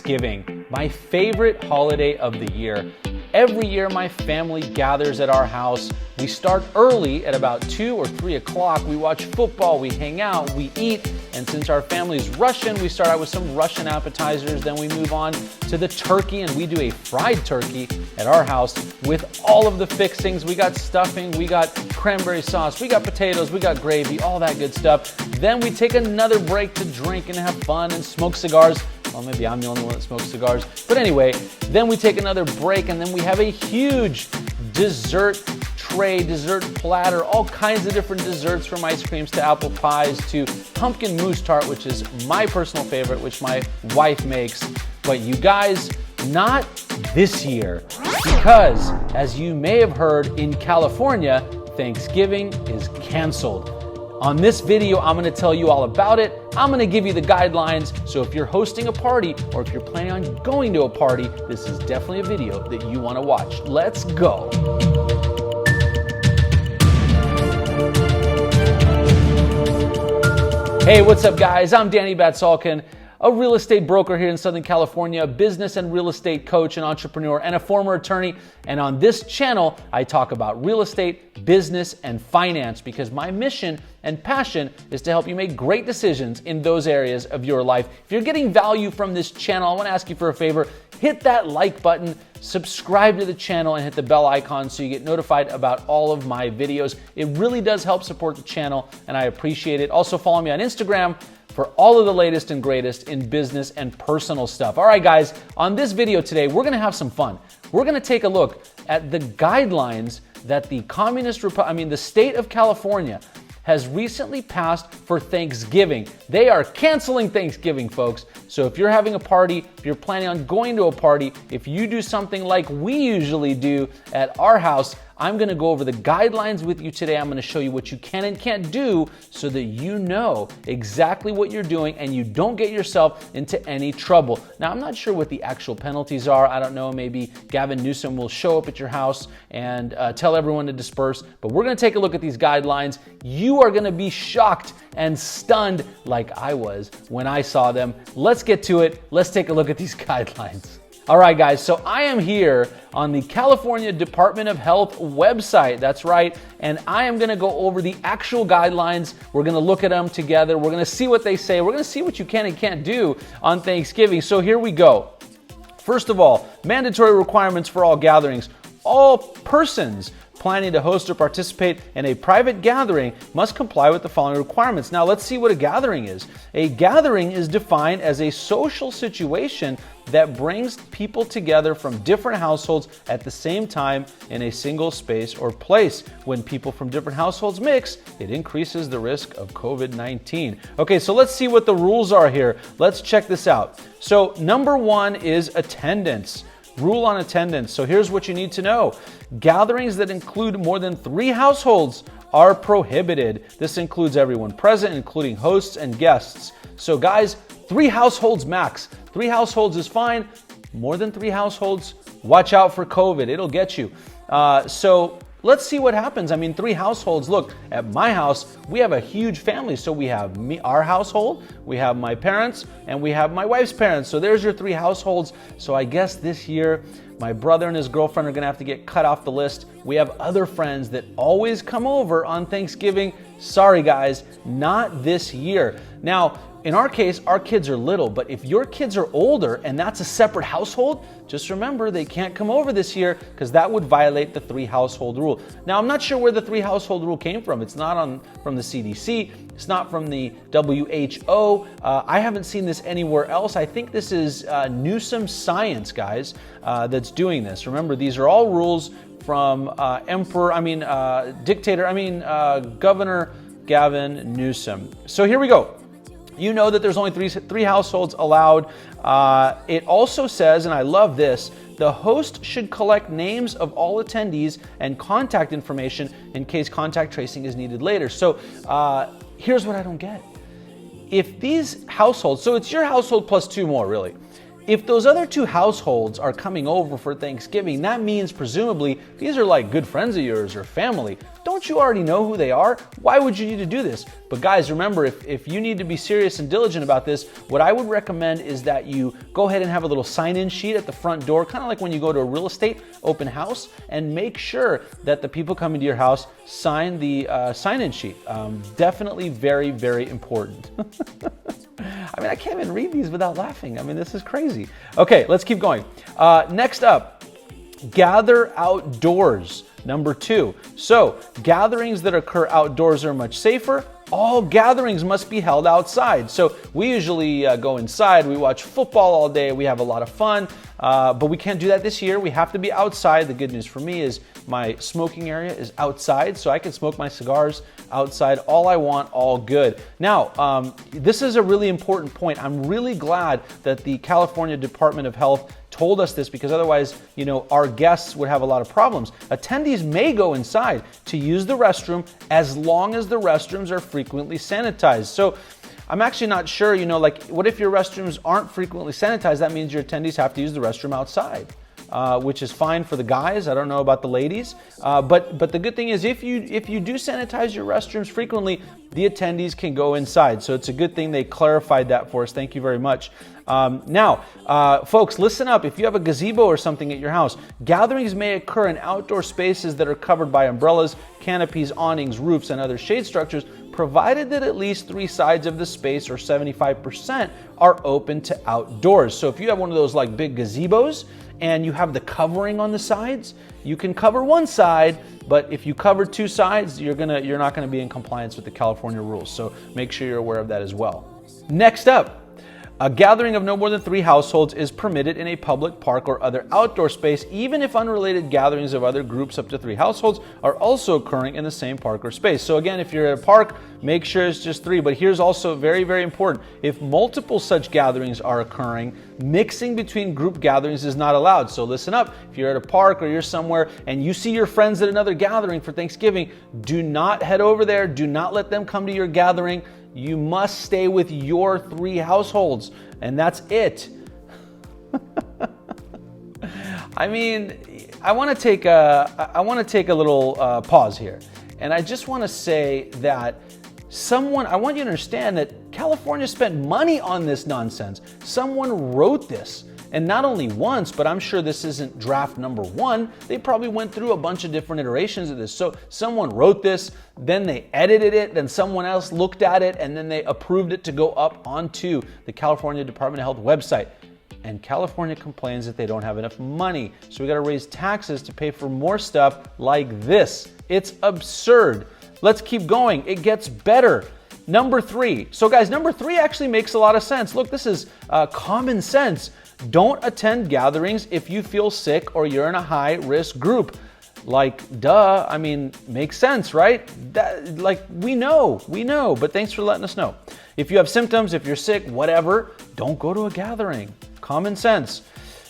Thanksgiving, my favorite holiday of the year. Every year my family gathers at our house. We start early at about 2 or 3 o'clock. We watch football, we hang out, we eat, and since our family is Russian, we start out with some Russian appetizers, then we move on to the turkey, and we do a fried turkey at our house with all of the fixings. We got stuffing, we got cranberry sauce, we got potatoes, we got gravy, all that good stuff. Then we take another break to drink and have fun and smoke cigars. Well, maybe I'm the only one that smokes cigars. But anyway, then we take another break and then we have a huge dessert tray, dessert platter, all kinds of different desserts from ice creams to apple pies to pumpkin mousse tart, which is my personal favorite, which my wife makes. But you guys, not this year. Because as you may have heard, in California, Thanksgiving is canceled. On this video, I'm going to tell you all about it. I'm going to give you the guidelines. So if you're hosting a party or if you're planning on going to a party, this is definitely a video that you want to watch. Let's go. Hey, what's up guys? I'm Danny Batsalkin, a real estate broker here in Southern California, a business and real estate coach and entrepreneur, and a former attorney. And on this channel, I talk about real estate, business, and finance because my mission and passion is to help you make great decisions in those areas of your life. If you're getting value from this channel, I want to ask you for a favor. Hit that like button, subscribe to the channel, and hit the bell icon so you get notified about all of my videos. It really does help support the channel, and I appreciate it. Also, follow me on Instagram for all of the latest and greatest in business and personal stuff. All right, guys, on this video today, we're gonna have some fun. We're gonna take a look at the guidelines that the state of California has recently passed for Thanksgiving. They are canceling Thanksgiving, folks. So if you're having a party, if you're planning on going to a party, if you do something like we usually do at our house, I'm gonna go over the guidelines with you today. I'm gonna show you what you can and can't do so that you know exactly what you're doing and you don't get yourself into any trouble. Now, I'm not sure what the actual penalties are. I don't know, maybe Gavin Newsom will show up at your house and tell everyone to disperse, but we're gonna take a look at these guidelines. You are gonna be shocked and stunned like I was when I saw them. Let's get to it. Let's take a look at these guidelines. All right, guys, so I am here on the California Department of Health website. That's right. And I am going to go over the actual guidelines. We're going to look at them together. We're going to see what they say. We're going to see what you can and can't do on Thanksgiving. So here we go. First of all, mandatory requirements for all gatherings. All persons planning to host or participate in a private gathering must comply with the following requirements. Now, let's see what a gathering is. A gathering is defined as a social situation that brings people together from different households at the same time in a single space or place. When people from different households mix, it increases the risk of COVID-19. Okay, so let's see what the rules are here. Let's check this out. So number one is attendance. Rule on attendance. So here's what you need to know. Gatherings that include more than 3 households are prohibited. This includes everyone present, including hosts and guests. So guys, 3 households max. 3 households is fine. More than 3 households, watch out for COVID. It'll get you. So let's see what happens. I mean, 3 households. Look, at my house, we have a huge family. So we have our household, we have my parents, and we have my wife's parents. So there's your 3 households. So I guess this year, my brother and his girlfriend are gonna have to get cut off the list. We have other friends that always come over on Thanksgiving. Sorry guys, not this year. Now, in our case, our kids are little, but if your kids are older and that's a separate household, just remember they can't come over this year because that would violate the 3 household rule. Now, I'm not sure where the 3 household rule came from. It's not from the CDC. It's not from the WHO. I haven't seen this anywhere else. I think this is Newsom science, guys, that's doing this. Remember, these are all rules from Governor Gavin Newsom. So here we go. You know that there's only three households allowed. It also says, and I love this, the host should collect names of all attendees and contact information in case contact tracing is needed later. So here's what I don't get. If these households, so it's your household plus 2 more really. If those other two households are coming over for Thanksgiving, that means presumably these are like good friends of yours or family. Don't you already know who they are? Why would you need to do this? But guys, remember, if you need to be serious and diligent about this, what I would recommend is that you go ahead and have a little sign-in sheet at the front door, kind of like when you go to a real estate open house, and make sure that the people coming to your house sign the sign-in sheet. Definitely very, very important. I mean, I can't even read these without laughing. I mean, this is crazy. Okay, let's keep going. Next up, gather outdoors. Number 2. So, gatherings that occur outdoors are much safer. All gatherings must be held outside. So we usually go inside, we watch football all day, we have a lot of fun, but we can't do that this year. We have to be outside. The good news for me is my smoking area is outside, so I can smoke my cigars outside all I want, all good. Now, this is a really important point. I'm really glad that the California Department of Health told us this, because otherwise, our guests would have a lot of problems. Attendees may go inside to use the restroom as long as the restrooms are frequently sanitized. So I'm actually not sure, what if your restrooms aren't frequently sanitized? That means your attendees have to use the restroom outside. Which is fine for the guys. I don't know about the ladies. But the good thing is if you do sanitize your restrooms frequently, the attendees can go inside. So it's a good thing they clarified that for us. Thank you very much. Now, folks, listen up. If you have a gazebo or something at your house, gatherings may occur in outdoor spaces that are covered by umbrellas, canopies, awnings, roofs, and other shade structures, provided that at least 3 sides of the space, or 75%, are open to outdoors. So if you have one of those like big gazebos, and you have the covering on the sides, you can cover one side, but if you cover 2 sides, you're not gonna be in compliance with the California rules. So make sure you're aware of that as well. Next up, a gathering of no more than 3 households is permitted in a public park or other outdoor space, even if unrelated gatherings of other groups up to 3 households are also occurring in the same park or space. So again, if you're at a park, make sure it's just 3. But here's also very, very important. If multiple such gatherings are occurring, mixing between group gatherings is not allowed. So listen up. If you're at a park or you're somewhere and you see your friends at another gathering for Thanksgiving, do not head over there. Do not let them come to your gathering. You must stay with your 3 households, and that's it. I mean, I want to take a little pause here, and I just want to say that I want you to understand that California spent money on this nonsense. Someone wrote this. And not only once, but I'm sure this isn't draft number 1. They probably went through a bunch of different iterations of this. So someone wrote this, then they edited it, then someone else looked at it, and then they approved it to go up onto the California Department of Health website. And California complains that they don't have enough money. So we got to raise taxes to pay for more stuff like this. It's absurd. Let's keep going. It gets better. Number 3. So guys, number 3 actually makes a lot of sense. Look, this is common sense. Don't attend gatherings if you feel sick or you're in a high-risk group. Like, duh, I mean, makes sense, right? We know, but thanks for letting us know. If you have symptoms, if you're sick, whatever, don't go to a gathering. Common sense.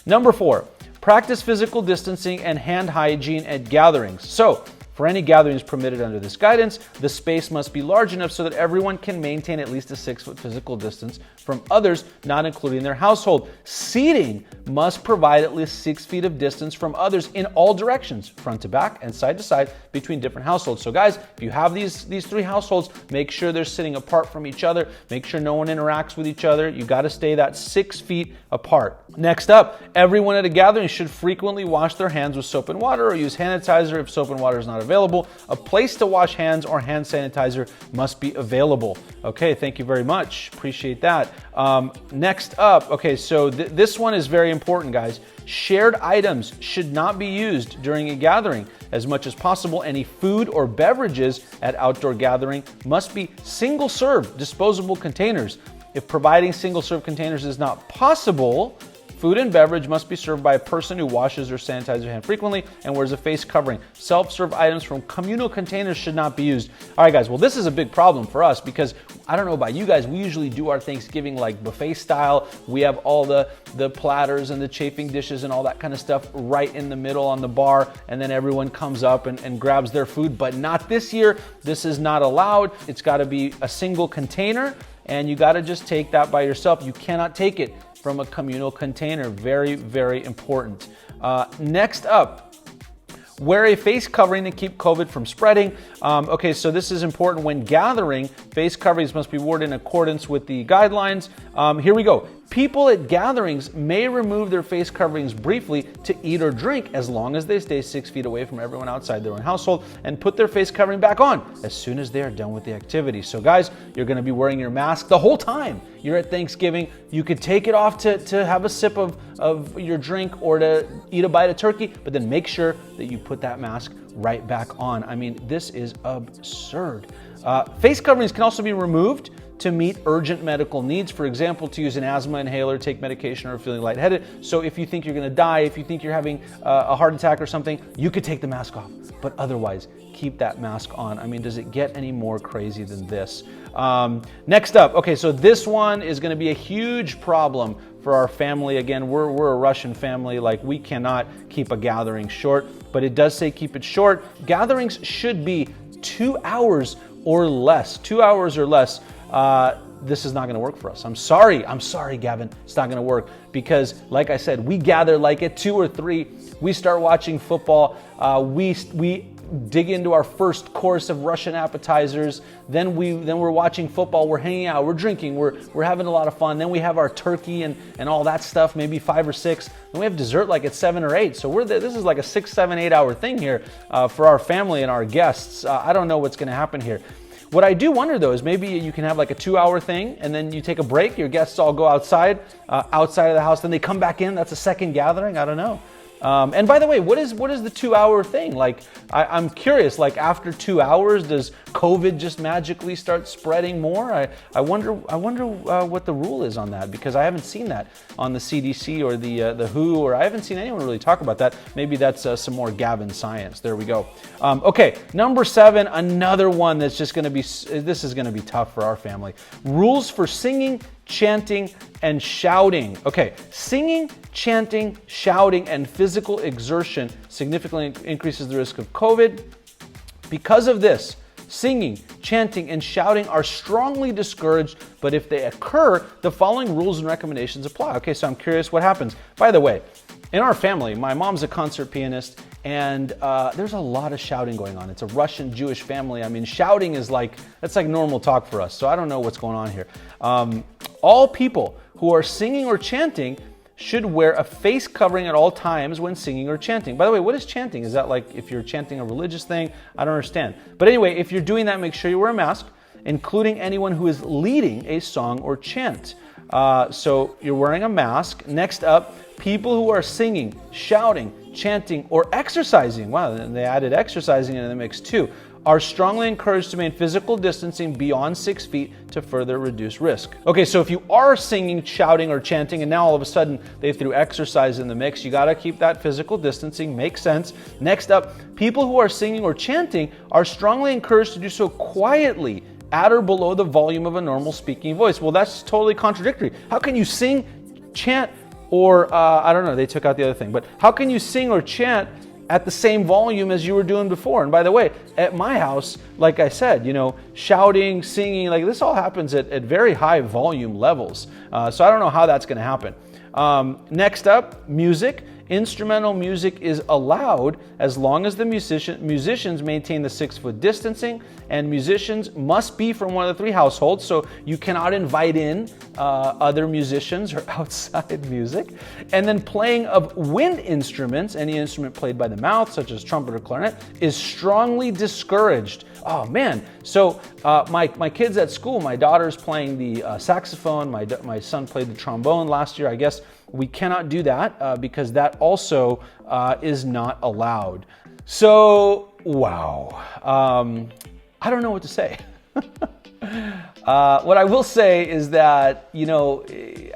Number 4, practice physical distancing and hand hygiene at gatherings. So, for any gatherings permitted under this guidance, the space must be large enough so that everyone can maintain at least a 6-foot physical distance from others, not including their household. Seating must provide at least 6 feet of distance from others in all directions, front to back and side to side between different households. So guys, if you have these 3 households, make sure they're sitting apart from each other. Make sure no one interacts with each other. You got to stay that 6 feet apart. Next up, everyone at a gathering should frequently wash their hands with soap and water or use hand sanitizer if soap and water is not available. A place to wash hands or hand sanitizer must be available. Okay, thank you very much. Appreciate that. Next up, okay, so this one is very important, guys. Shared items should not be used during a gathering. As much as possible, any food or beverages at outdoor gathering must be single-serve, disposable containers. If providing single-serve containers is not possible, food and beverage must be served by a person who washes or sanitizes their hand frequently and wears a face covering. Self-serve items from communal containers should not be used. All right, guys, well, this is a big problem for us because I don't know about you guys, we usually do our Thanksgiving like buffet style. We have all the platters and the chafing dishes and all that kind of stuff right in the middle on the bar, and then everyone comes up and grabs their food, but not this year. This is not allowed. It's got to be a single container, and you got to just take that by yourself. You cannot take it from a communal container. Very, very important. Next up, wear a face covering to keep COVID from spreading. Okay, so this is important when gathering. Face coverings must be worn in accordance with the guidelines. Here we go. People at gatherings may remove their face coverings briefly to eat or drink as long as they stay 6 feet away from everyone outside their own household, and put their face covering back on as soon as they are done with the activity. So guys, you're going to be wearing your mask the whole time you're at Thanksgiving. You could take it off to have a sip of your drink or to eat a bite of turkey, but then make sure that you put that mask right back on. I mean, this is absurd. Face coverings can also be removed to meet urgent medical needs. For example, to use an asthma inhaler, take medication, or feeling lightheaded. So if you think you're gonna die, if you think you're having a heart attack or something, you could take the mask off. But otherwise, keep that mask on. I mean, does it get any more crazy than this? Next up, okay, so this one is gonna be a huge problem for our family. Again, we're a Russian family, like we cannot keep a gathering short, but it does say keep it short. Gatherings should be 2 hours or less. 2 hours or less. This is not going to work for us. I'm sorry, Gavin. It's not going to work because, like I said, we gather like at 2 or 3. We start watching football. We dig into our first course of Russian appetizers. Then we're watching football. We're hanging out. We're drinking. We're having a lot of fun. Then we have our turkey and all that stuff. Maybe 5 or 6. Then we have dessert like at 7 or 8. So this is like a 6, 7, 8 hour thing here for our family and our guests. I don't know what's going to happen here. What I do wonder though is maybe you can have like a 2 hour thing and then you take a break, your guests all go outside of the house, then they come back in, that's a second gathering, I don't know. And by the way, what is the 2 hour thing? Like, I'm curious, like after 2 hours, does COVID just magically start spreading more? I wonder what the rule is on that, because I haven't seen that on the CDC or the WHO, or I haven't seen anyone really talk about that. Maybe that's some more Gavin science. There we go. Okay, number 7, another one that's just gonna be, this is gonna be tough for our family. Rules for singing, chanting, and shouting. Okay, singing, chanting, shouting, and physical exertion significantly increases the risk of COVID. Because of this, singing, chanting, and shouting are strongly discouraged, but if they occur, the following rules and recommendations apply. Okay, so I'm curious what happens. By the way, in our family, my mom's a concert pianist, and there's a lot of shouting going on. It's a Russian Jewish family. I mean, shouting is that's like normal talk for us, so I don't know what's going on here. All people who are singing or chanting should wear a face covering at all times when singing or chanting. By the way, what is chanting? Is that like if you're chanting a religious thing? I don't understand. But anyway, if you're doing that, make sure you wear a mask, including anyone who is leading a song or chant. So you're wearing a mask. Next up, people who are singing, shouting, chanting, or exercising, wow, they added exercising into the mix too, are strongly encouraged to maintain physical distancing beyond 6 feet to further reduce risk. Okay, so if you are singing, shouting, or chanting, and now all of a sudden they threw exercise in the mix, you gotta keep that physical distancing, makes sense. Next up, people who are singing or chanting are strongly encouraged to do so quietly, at or below the volume of a normal speaking voice. Well, that's totally contradictory. How can you sing, chant, or I don't know, they took out the other thing, but how can you sing or chant at the same volume as you were doing before? And by the way, at my house, like I said, shouting, singing, like this all happens at very high volume levels. So I don't know how that's gonna happen. Next up, music. Instrumental music is allowed as long as the musicians maintain the 6 foot distancing, and musicians must be from one of the 3 households, so you cannot invite in other musicians or outside music. And then playing of wind instruments, any instrument played by the mouth, such as trumpet or clarinet, is strongly discouraged. Oh man, so my kids at school, my daughter's playing the saxophone, my son played the trombone last year. I guess we cannot do that because that also is not allowed. So, wow. I don't know what to say. What I will say is that,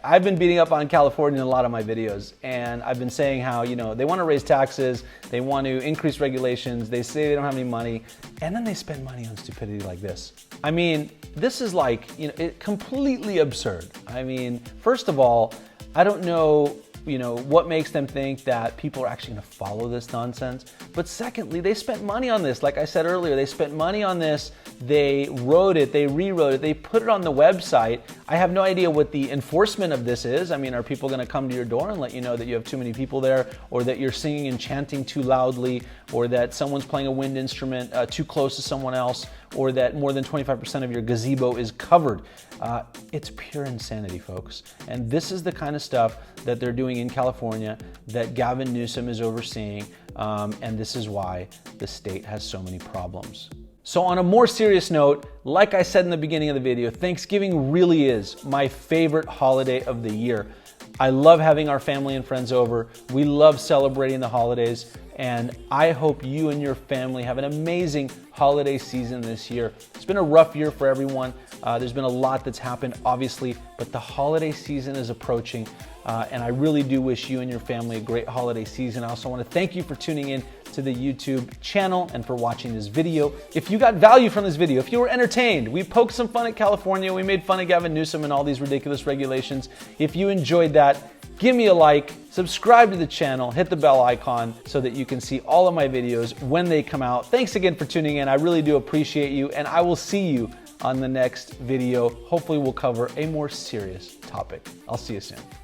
I've been beating up on California in a lot of my videos, and I've been saying how, they want to raise taxes, they want to increase regulations, they say they don't have any money, and then they spend money on stupidity like this. I mean, this is completely absurd. I mean, first of all, I don't know, what makes them think that people are actually going to follow this nonsense. But secondly, they spent money on this. Like I said earlier, they spent money on this. They wrote it, they rewrote it, they put it on the website. I have no idea what the enforcement of this is. I mean, are people going to come to your door and let you know that you have too many people there, or that you're singing and chanting too loudly, or that someone's playing a wind instrument too close to someone else, or that more than 25% of your gazebo is covered? It's pure insanity, folks. And this is the kind of stuff that they're doing in California that Gavin Newsom is overseeing, and this is why the state has so many problems. So on a more serious note, like I said in the beginning of the video, Thanksgiving really is my favorite holiday of the year. I love having our family and friends over. We love celebrating the holidays, and I hope you and your family have an amazing holiday season this year. It's been a rough year for everyone. There's been a lot that's happened, obviously, but the holiday season is approaching, and I really do wish you and your family a great holiday season. I also want to thank you for tuning in to the YouTube channel and for watching this video. If you got value from this video, if you were entertained, we poked some fun at California, we made fun of Gavin Newsom and all these ridiculous regulations. If you enjoyed that, give me a like, subscribe to the channel, hit the bell icon so that you can see all of my videos when they come out. Thanks again for tuning in. I really do appreciate you, and I will see you on the next video. Hopefully we'll cover a more serious topic. I'll see you soon.